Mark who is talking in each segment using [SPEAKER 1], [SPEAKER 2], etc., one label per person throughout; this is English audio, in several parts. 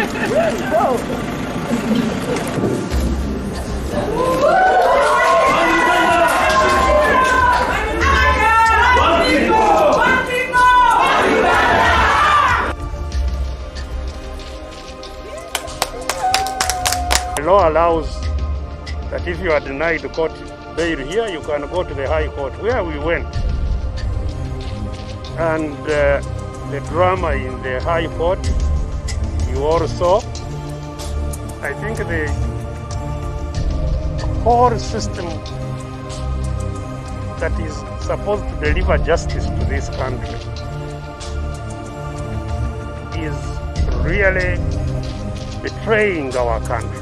[SPEAKER 1] The law allows that if you are denied court bail here, you can go to the High Court, where we went. And the drama in the High Court, you all saw. I think the whole system that is supposed to deliver justice to this country is really betraying our country.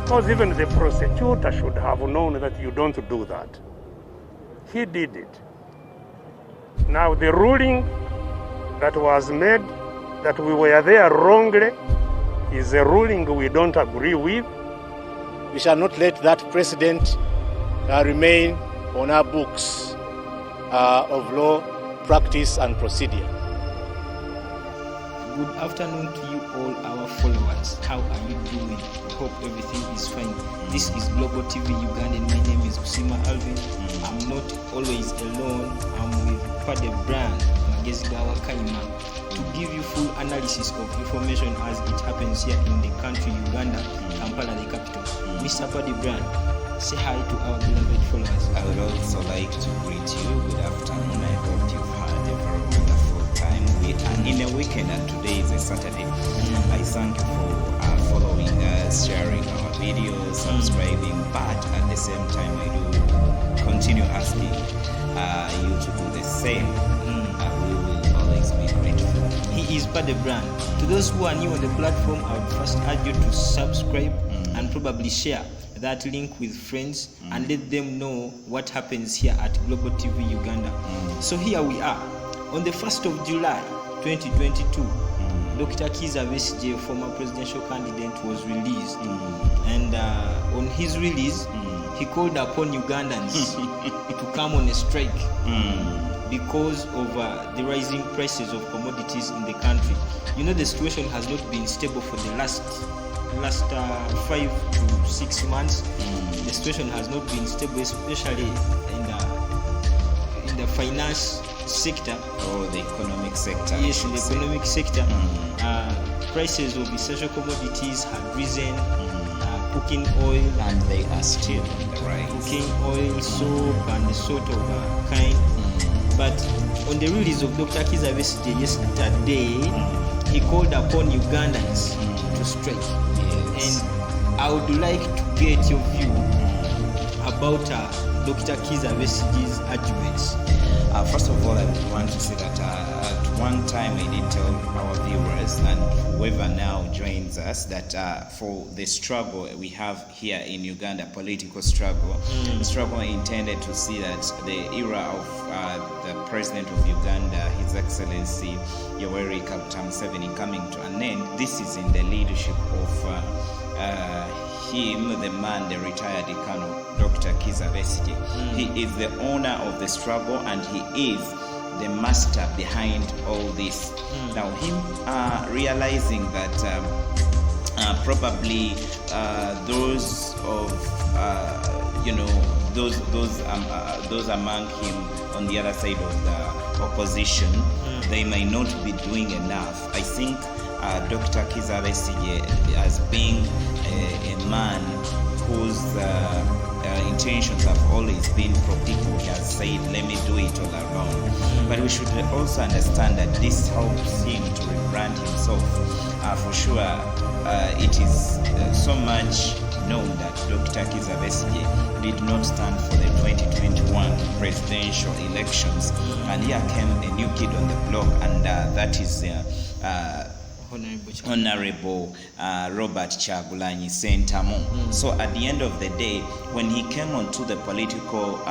[SPEAKER 1] Because even the prosecutor should have known that you don't do that. He did it. Now the ruling that was made that we were there wrongly is a ruling we don't agree with.
[SPEAKER 2] We shall not let that precedent remain on our books of law, practice and procedure.
[SPEAKER 3] Good afternoon to you all our followers. How are you doing? I hope everything is fine. This is Global TV Ugandan. My name is Usima Alvin. I'm not always alone. I'm with Pade Brand, Magezigawa Kaima, to give you full analysis of information as it happens here in the country Uganda, Kampala, the capital. Mr. Pade Brand, say hi to our beloved followers.
[SPEAKER 4] I would also like to greet you. Good afternoon. I hope you've had a very wonderful time. We are in a weekend and today is a Saturday. I thank you for following us, sharing our videos, subscribing, but at the same time I do continue asking you to do the same. We will always be grateful.
[SPEAKER 3] He is Pade Brand. To those who are new on the platform, I would first urge you to subscribe and probably share that link with friends and let them know what happens here at Global TV Uganda. So here we are. On the 1st of July 2022, Dr. Kiza Besigye, former presidential candidate, was released. And on his release, he called upon Ugandans to come on a strike because of the rising prices of commodities in the country. You know, the situation has not been stable for the last 5 to 6 months. The situation has not been stable, especially in the finance sector
[SPEAKER 4] or the economic sector.
[SPEAKER 3] Yes, in the economic sector, prices of essential commodities have risen. Cooking oil,
[SPEAKER 4] and they are still on the rise.
[SPEAKER 3] Cooking oil, soap, and the sort of kind. But on the release of Dr. Kiza Besigye yesterday, he called upon Ugandans to strike.
[SPEAKER 4] Yes.
[SPEAKER 3] And I would like to get your view about Dr. Kiza Besigye's arguments.
[SPEAKER 4] First of all, I want to say that at one time I did tell our viewers and whoever now joins us that for the struggle we have here in Uganda, political struggle intended to see that the era of the President of Uganda, His Excellency Yoweri Kaguta Museveni, coming to an end. This is in the leadership of him, the man, the retired Colonel Dr. Kiza Besigye. He is the owner of the struggle and he is the master behind all this. Now him realizing that probably those of those among him on the other side of the opposition, they may not be doing enough. I think Dr. Kiza Besigye, as being a man whose intentions have always been pro-people, he has said, let me do it all alone. But we should also understand that this helps him to rebrand himself. For sure, it is so much known that Dr. Kiza Besigye did not stand for the 2021 presidential elections. And here came a new kid on the block, and that is Honorable Robert Kyagulanyi Ssentamu. So at the end of the day, when he came onto the political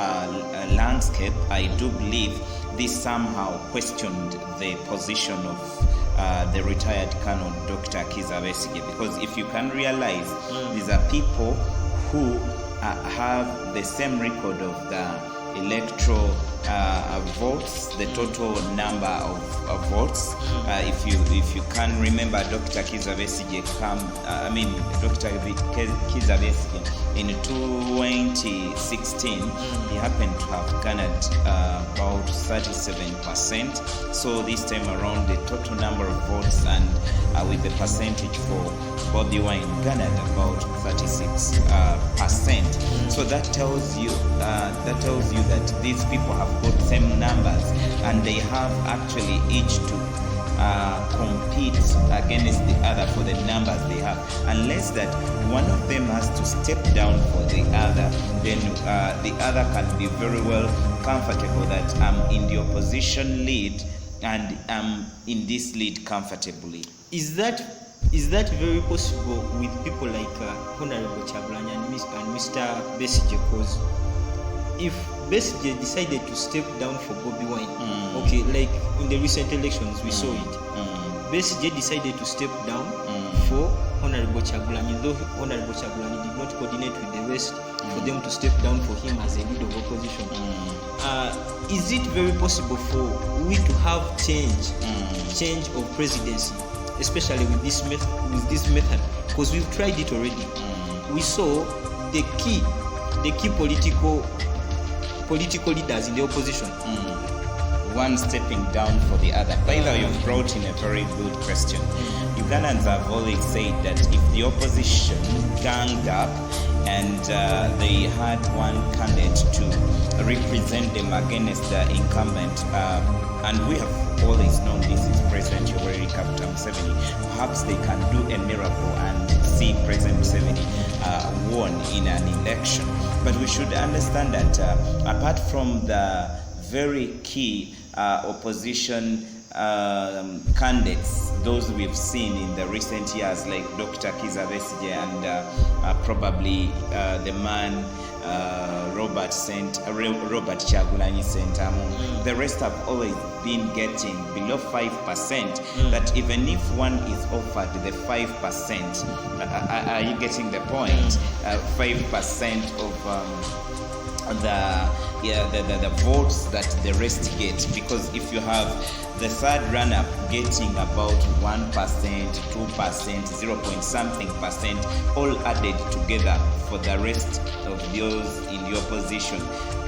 [SPEAKER 4] landscape, I do believe this somehow questioned the position of the retired Colonel Dr. Kiza Besigye, because if you can realize, these are people who have the same record of the electoral votes, the total number of votes. If you can remember, Dr. Kiza Besigye Dr. Kiza Besigye in 2016, he happened to have garnered about 37%. So this time around, the total number of votes and with the percentage for Bobby Wine garnered about 36%. So that tells you that these people have got same numbers, and they have actually each to compete against the other for the numbers they have. Unless that one of them has to step down for the other, then the other can be very well comfortable that I'm in the opposition lead and I'm in this lead comfortably.
[SPEAKER 3] Is that very possible with people like Honorable Chagulanyi and Mr. Besigye? Because if Besigye decided to step down for Bobby Wine, okay, like in the recent elections we saw it, Besigye decided to step down for Honorable Chagulanyi, though Honorable Chagulanyi did not coordinate with the rest for them to step down for him as a leader of opposition. Is it very possible for we to have change of presidency, especially with this method? Because we've tried it already. We saw the key political leaders in the opposition,
[SPEAKER 4] one stepping down for the other. By the way, you've brought in a very good question. Ugandans have always said that if the opposition ganged up and they had one candidate to represent them against the incumbent, and we have always known this is President Yoweri Kaguta Museveni, perhaps they can do a miracle and see President Museveni won in an election. But we should understand that apart from the very key opposition candidates, those we've seen in the recent years, like Dr. Kiza Besigye and probably the man Robert Chagulanyi Sentamu, the rest have always been getting below 5%. That even if one is offered the 5%, are you getting the point? 5% of the votes that the rest get, because if you have the third runner getting about 1%, 2%, 0 point something percent, all added together for the rest of those in the opposition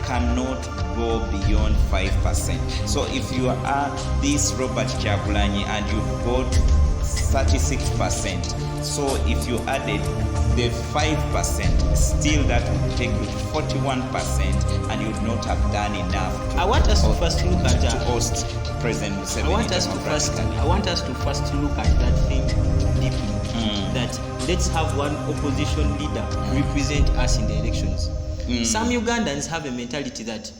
[SPEAKER 4] cannot go beyond 5%. So if you are this Robert Chagulanyi and you've got 36%, so if you added the 5%, still that would take you to 41%, and you would not have done enough to host President Museveni. I want us to first look at that thing deeply. That let's have one opposition leader represent us in the elections. Some Ugandans have a mentality that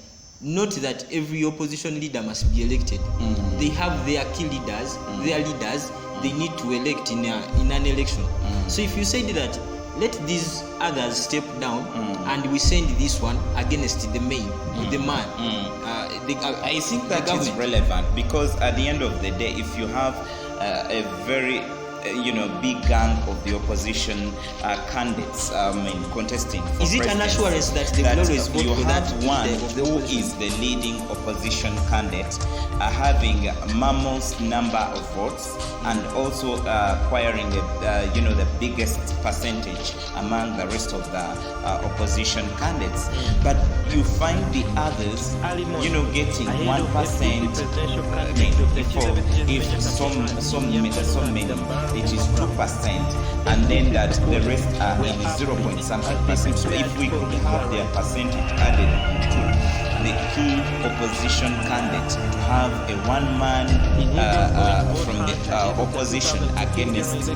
[SPEAKER 4] not that every opposition leader must be elected. They have their key leaders, their leaders they need to elect in an election. So if you say that let these others step down and we send this one against the man. I think that is relevant, because at the end of the day, if you have a very big gang of the opposition candidates contesting for
[SPEAKER 3] is it an assurance that they will always vote
[SPEAKER 4] you
[SPEAKER 3] for
[SPEAKER 4] have
[SPEAKER 3] that
[SPEAKER 4] one who is the leading opposition candidate having mammoth number of votes and also acquiring the biggest percentage among the rest of the opposition candidates, but you find the others getting 1%, if some many it is 2%, and then that the rest are in 0 point something percent. So if we could have their percentage added to the key opposition candidate, to have a one-man from the opposition against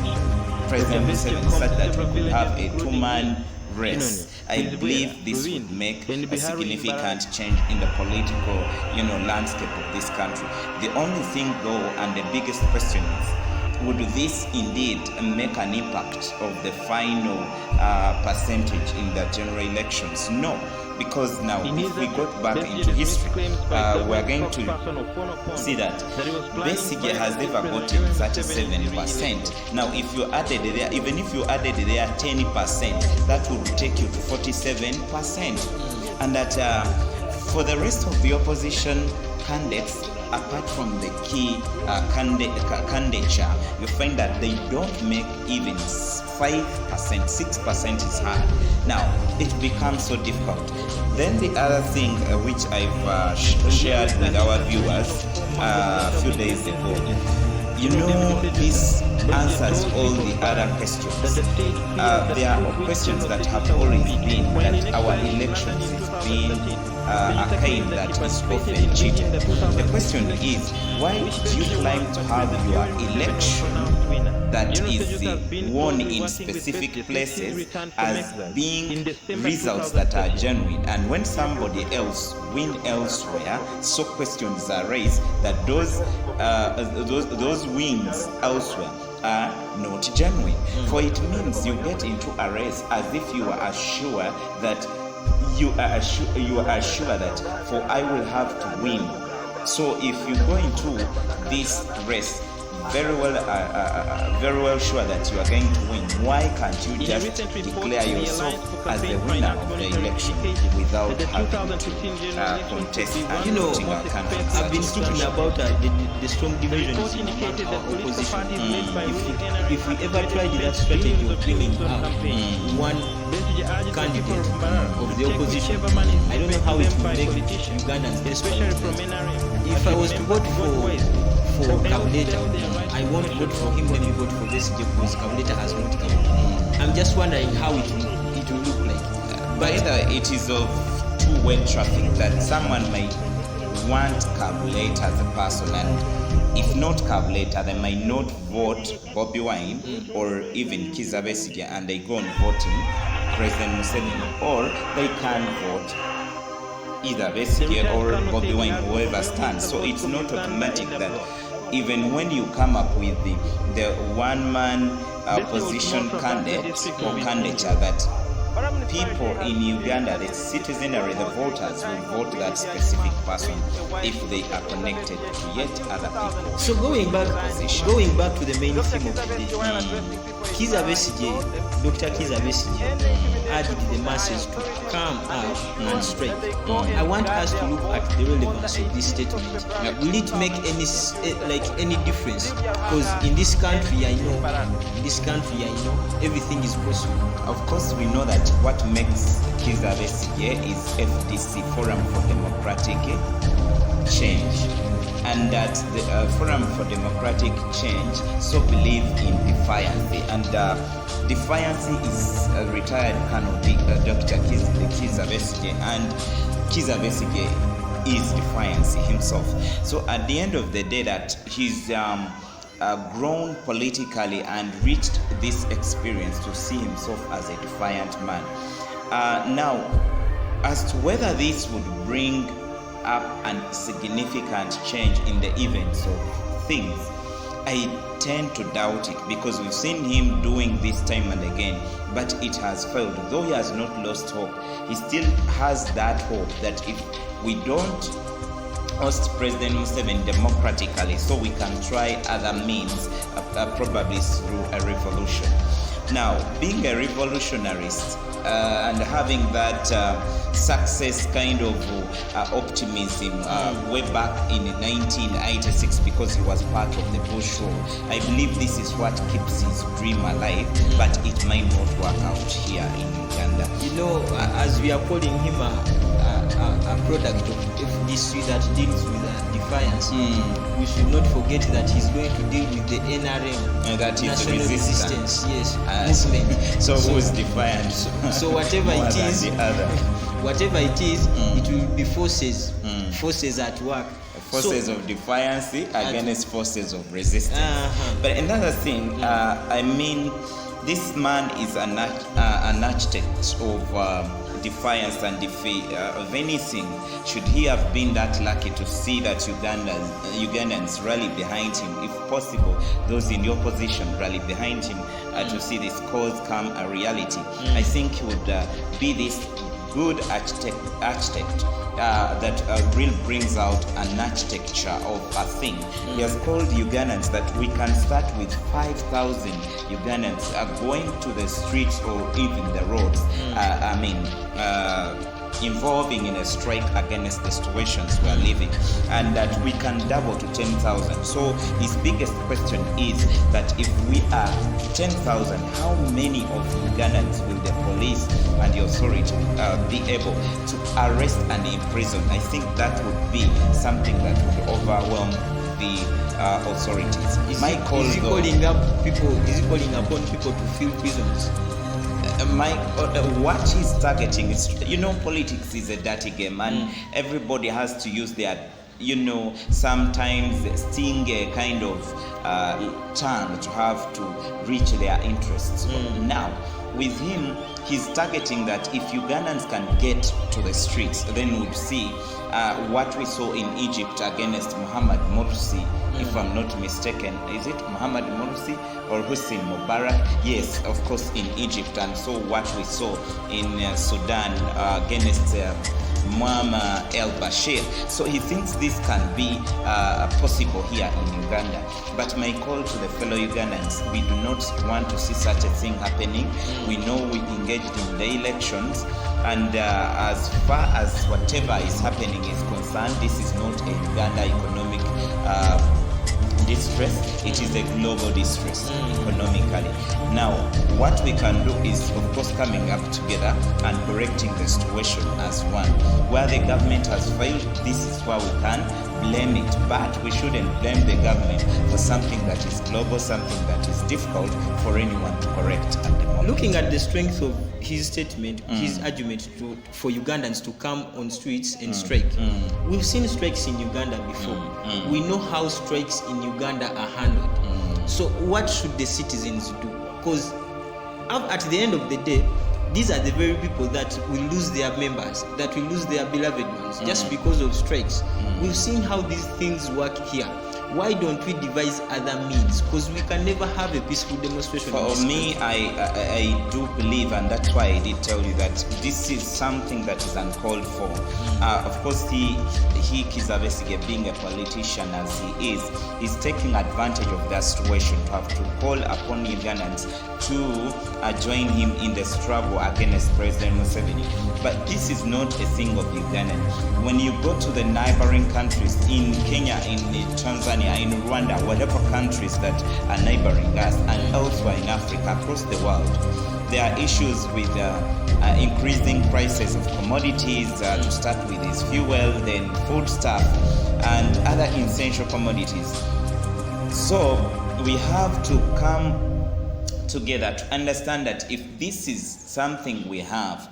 [SPEAKER 4] President Museveni, such that we could have a two-man race, I believe this would make a significant change in the political landscape of this country. The only thing though, and the biggest question is, would this indeed make an impact of the final percentage in the general elections? No, because now if we go back into history, we're going to see that Besigye has never gotten 37%. Now if you added there, even if you added there 10%, that would take you to 47%. And that for the rest of the opposition candidates, apart from the key candidature, you find that they don't make even 5%, 6% is hard. Now, it becomes so difficult. Then the other thing which I've shared with our viewers a few days ago, this answers all the other questions. There are questions that have always been that our elections is being a kind that is often cheated. The question is, why do you claim to have your election that is won in specific places as being results that are genuine, and when somebody else win elsewhere, so questions are raised that those wins elsewhere are not genuine. For it means you get into a race as if you are sure that for I will have to win. So if you go into this race very well sure that you are going to win, why can't you just declare yourself as the winner of the election without having to contest and putting our country?
[SPEAKER 3] I've been speaking about the strong divisions in our opposition. If we ever tried that strategy of bringing out one candidate of the opposition, I don't know how it will make Ugandans desperate. If I was to vote for Kabuleta, I won't vote for him, let me vote for Besigye because Kabuleta has not come. I'm just wondering how it will look like.
[SPEAKER 4] But either it is of two-way traffic that someone might want Kabuleta as a person, and if not Kabuleta, they might not vote Bobi Wine or even Kiza Besigye, and they go on voting President Museveni, or they can vote either Besigye or Bobi Wine, whoever stands. So it's not automatic that even when you come up with the one-man opposition candidate or candidature, that people in Uganda, the citizenry, the voters will vote that specific person if they are connected to yet other people.
[SPEAKER 3] So going back to the main theme of today, Kiza Besigye, Dr. Kiza Besigye urged the masses to come out and strike. I want us to look at the relevance of this statement. Will it make any difference? Because in this country, I know, everything is possible.
[SPEAKER 4] Of course, we know that what makes Kiza Besigye is FDC, Forum for Democratic Change, and that the Forum for Democratic Change so believe in Defiance, and Defiance is a retired Colonel Dr. Kiza Besigye, and Kiza Besigye is Defiance himself. So at the end of the day, that he's grown politically and reached this experience to see himself as a defiant man. Now, as to whether this would bring up a significant change in the events of things, I tend to doubt it, because we've seen him doing this time and again, but it has failed. Though he has not lost hope, he still has that hope that if we don't host President Museveni democratically, so we can try other means, probably through a revolution. Now, being a revolutionarist and having that success kind of optimism way back in 1986, because he was part of the Bush rule, I believe this is what keeps his dream alive, but it might not work out here in Uganda.
[SPEAKER 3] As we are calling him a product of FDC that deals with Defiance, we should not forget that he's going to deal with the NRM,
[SPEAKER 4] that is
[SPEAKER 3] National
[SPEAKER 4] resistance.
[SPEAKER 3] Movement.
[SPEAKER 4] So who's Defiant?
[SPEAKER 3] So whatever it is, it will be forces at work.
[SPEAKER 4] Forces of defiance against forces of resistance. But another thing, this man is an architect of defiance and of anything. Should he have been that lucky to see that Ugandans rally behind him, if possible, those in the opposition rally behind him to see this cause come a reality, I think he would be this good architect that really brings out an architecture of a thing. He has called Ugandans that we can start with 5,000 Ugandans going to the streets or even the roads, involving in a strike against the situations we are living, and that we can double to 10,000. So his biggest question is that if we are 10,000, how many of Ugandans will the police and the authority be able to arrest and imprison? I think that would be something that would overwhelm the authorities.
[SPEAKER 3] Is he calling upon people to fill prisons?
[SPEAKER 4] What he's targeting is, politics is a dirty game, and everybody has to use their, sometimes sting a kind of tongue to have to reach their interests. Now, with him, he's targeting that if Ugandans can get to the streets, then we'll see what we saw in Egypt against Muhammad Morsi, if I'm not mistaken. Is it Muhammad Morsi or Hussein Mubarak? Yes, of course, in Egypt. And so what we saw in Sudan against Muammar el-Bashir. So he thinks this can be possible here in Uganda. But my call to the fellow Ugandans, we do not want to see such a thing happening. We know we engaged in the elections, and as far as whatever is happening is concerned, this is not a Uganda economic distress, it is a global distress economically. Now, what we can do is, of course, coming up together and correcting the situation as one. Where the government has failed, this is where we can blame it, but we shouldn't blame the government for something that is global, something that is difficult for anyone to correct at the moment.
[SPEAKER 3] Looking at the strength of his statement, his argument for Ugandans to come on streets and strike. We've seen strikes in Uganda before. We know how strikes in Uganda are handled. So what should the citizens do? Because at the end of the day, these are the very people that will lose their members, that will lose their beloved ones, just because of strikes. We've seen how these things work here. Why don't we devise other means? Because we can never have a peaceful demonstration.
[SPEAKER 4] For me, I do believe, and that's why I did tell you that this is something that is uncalled for. Of course, he Kiza Besigye, being a politician as he is taking advantage of that situation to have to call upon Ugandans to join him in the struggle against President Museveni. But this is not a thing of Ugandan. When you go to the neighboring countries, in Kenya, in Tanzania, in Rwanda, whatever countries that are neighboring us, and elsewhere in Africa, across the world, there are issues with increasing prices of commodities, to start with is fuel, then foodstuff, and other essential commodities. So we have to come together to understand that if this is something we have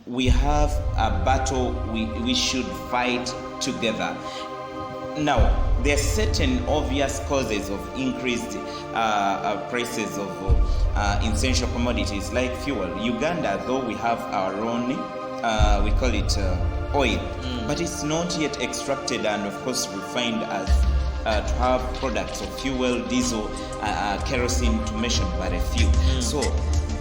[SPEAKER 4] a battle we should fight together. Now, there are certain obvious causes of increased prices of essential commodities like fuel. Uganda, though we have our own, we call it oil, but it's not yet extracted and of course refined as to have products of fuel, diesel, kerosene, to mention but a few. So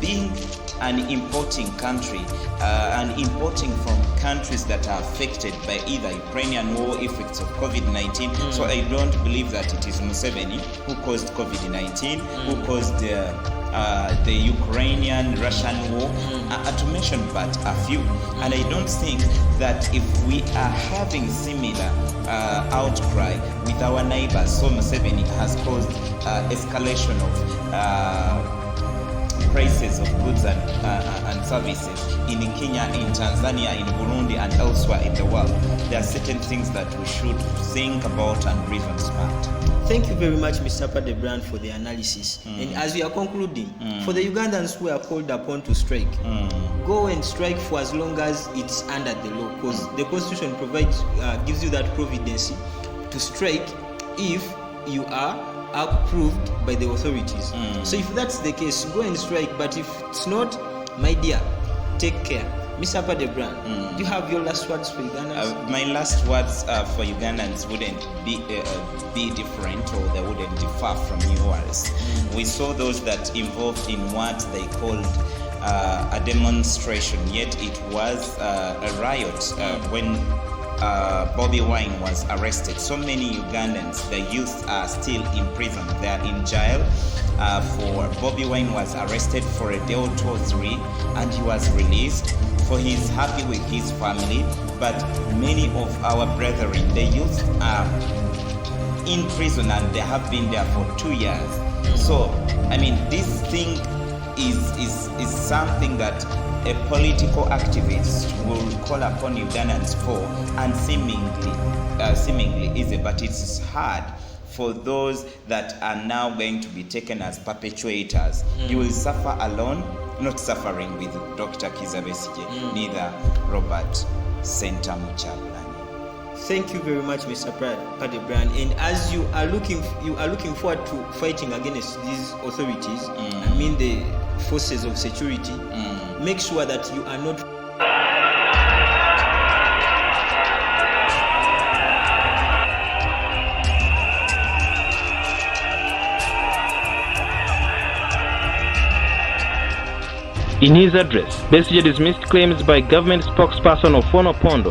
[SPEAKER 4] being an importing country and importing from countries that are affected by either Ukrainian war, effects of COVID-19. So I don't believe that it is Museveni who caused COVID-19, who caused the Ukrainian-Russian war, to mention but a few. And I don't think that if we are having similar outcry with our neighbors, so Museveni has caused escalation of prices of goods and services in Kenya, in Tanzania, in Burundi, and elsewhere in the world. There are certain things that we should think about and reason smart.
[SPEAKER 3] Thank you very much, Mr. Padebrand, for the analysis. And as we are concluding, for the Ugandans who are called upon to strike, go and strike for as long as it's under the law, because the Constitution provides, gives you that providence to strike if you are approved by the authorities. So if that's the case, go and strike. But if it's not, my dear, take care. Mr. Padebrand, do you have your last words for Ugandans?
[SPEAKER 4] My last words for Ugandans wouldn't be different, or they wouldn't differ from yours. We saw those that involved in what they called a demonstration, yet it was a riot when Bobi Wine was arrested, so many Ugandans, the youth, are still in prison. They are in jail. For Bobi Wine was arrested for a day or 2 or 3, and he was released. For he's happy with his family, but many of our brethren, the youth, are in prison and they have been there for 2 years. So, I mean, this thing is something that a political activist will call upon Ugandans for, and seemingly easy, but it's hard for those that are now going to be taken as perpetuators. You will suffer alone, not suffering with Dr. Kiza Besigye, neither Robert Senta Muchabulani.
[SPEAKER 3] Thank you very much, Mr. Paddy Brian. And as you are looking forward to fighting against these authorities, I mean the forces of security, make sure that you are not
[SPEAKER 5] In his address, Besigye dismissed claims by government spokesperson Ofono Pondo